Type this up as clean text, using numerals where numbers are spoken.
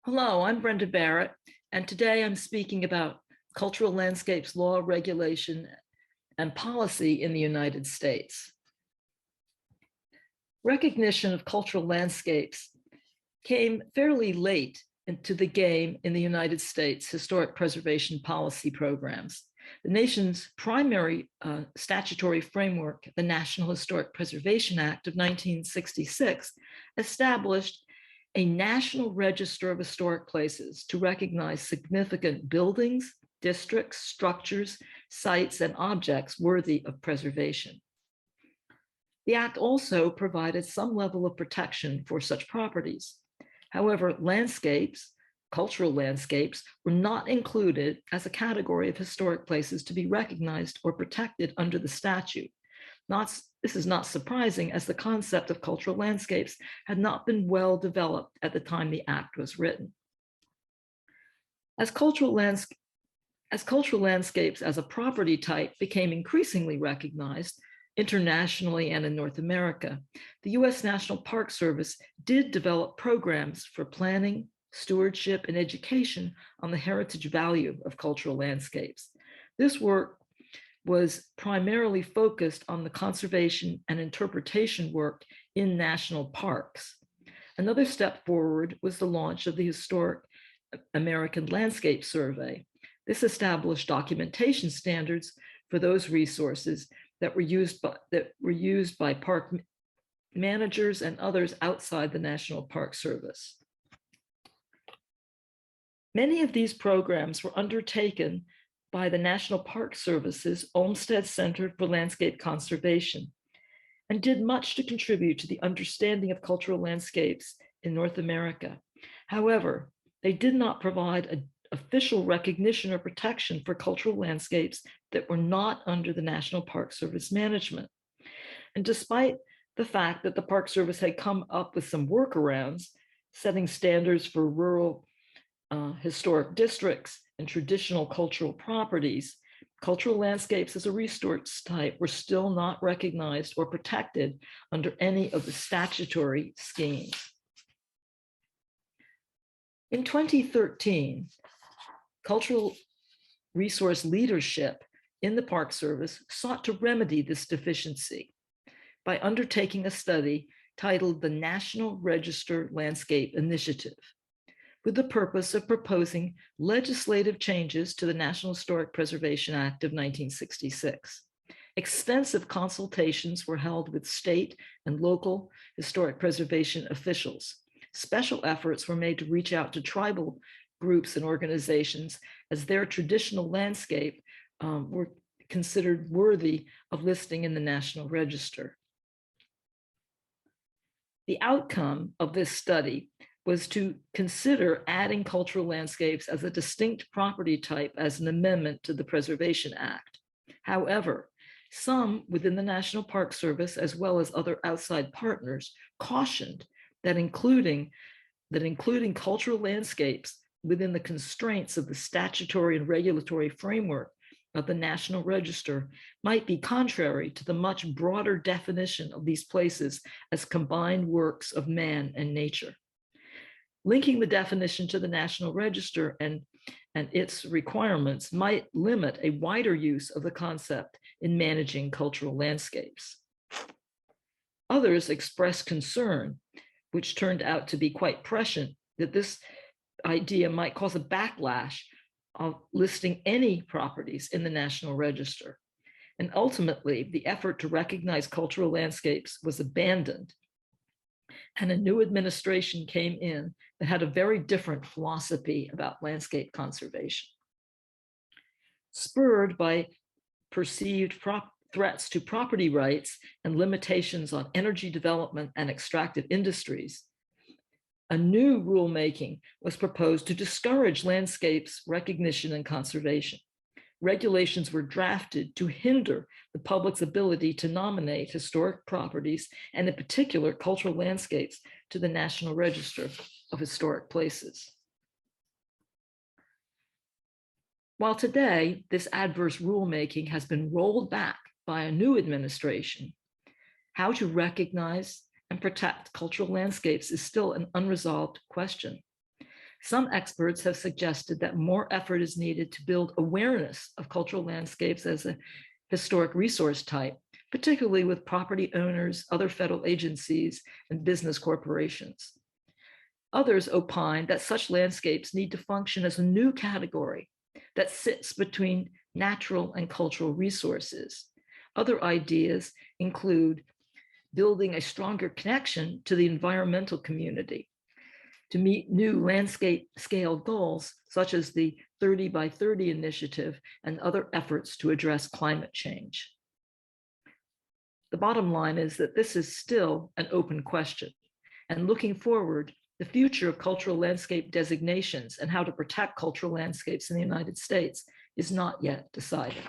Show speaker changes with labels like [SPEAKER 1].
[SPEAKER 1] Hello, I'm Brenda Barrett, and today I'm speaking about cultural landscapes law, regulation, and policy in the United States. Recognition of cultural landscapes came fairly late into the game in the United States historic preservation policy programs. The nation's primary statutory framework, the National Historic Preservation Act of 1966, established a national register of historic places to recognize significant buildings, districts, structures, sites, and objects worthy of preservation. The Act also provided some level of protection for such properties. However, landscapes, cultural landscapes, were not included as a category of historic places to be recognized or protected under the statute. This is not surprising, as the concept of cultural landscapes had not been well developed at the time the Act was written. As cultural landscapes as a property type became increasingly recognized internationally and in North America, the U.S. National Park Service did develop programs for planning, stewardship, and education on the heritage value of cultural landscapes. This work was primarily focused on the conservation and interpretation work in national parks. Another step forward was the launch of the Historic American Landscape Survey. This established documentation standards for those resources that were used by park managers and others outside the National Park Service. Many of these programs were undertaken by the National Park Service's Olmsted Center for Landscape Conservation, and did much to contribute to the understanding of cultural landscapes in North America. However, they did not provide an official recognition or protection for cultural landscapes that were not under the National Park Service management. And despite the fact that the Park Service had come up with some workarounds, setting standards for rural historic districts and traditional cultural properties, cultural landscapes as a resource type were still not recognized or protected under any of the statutory schemes. In 2013, cultural resource leadership in the Park Service sought to remedy this deficiency by undertaking a study titled the National Register Landscape Initiative, with the purpose of proposing legislative changes to the National Historic Preservation Act of 1966. Extensive consultations were held with state and local historic preservation officials. Special efforts were made to reach out to tribal groups and organizations, as their traditional landscape were considered worthy of listing in the National Register. The outcome of this study was to consider adding cultural landscapes as a distinct property type as an amendment to the Preservation Act. However, some within the National Park Service, as well as other outside partners, cautioned that including cultural landscapes within the constraints of the statutory and regulatory framework of the National Register might be contrary to the much broader definition of these places as combined works of man and nature. Linking the definition to the National Register and its requirements might limit a wider use of the concept in managing cultural landscapes. Others expressed concern, which turned out to be quite prescient, that this idea might cause a backlash of listing any properties in the National Register. And ultimately, the effort to recognize cultural landscapes was abandoned, and a new administration came in that had a very different philosophy about landscape conservation. Spurred by perceived threats to property rights and limitations on energy development and extractive industries, a new rulemaking was proposed to discourage landscapes recognition and conservation. Regulations were drafted to hinder the public's ability to nominate historic properties, and in particular cultural landscapes, to the National Register of Historic Places. While today this adverse rulemaking has been rolled back by a new administration, how to recognize and protect cultural landscapes is still an unresolved question. Some experts have suggested that more effort is needed to build awareness of cultural landscapes as a historic resource type, particularly with property owners, other federal agencies, and business corporations. Others opine that such landscapes need to function as a new category that sits between natural and cultural resources. Other ideas include building a stronger connection to the environmental community to meet new landscape scale goals, such as the 30 by 30 initiative and other efforts to address climate change. The bottom line is that this is still an open question. And looking forward, the future of cultural landscape designations and how to protect cultural landscapes in the United States is not yet decided.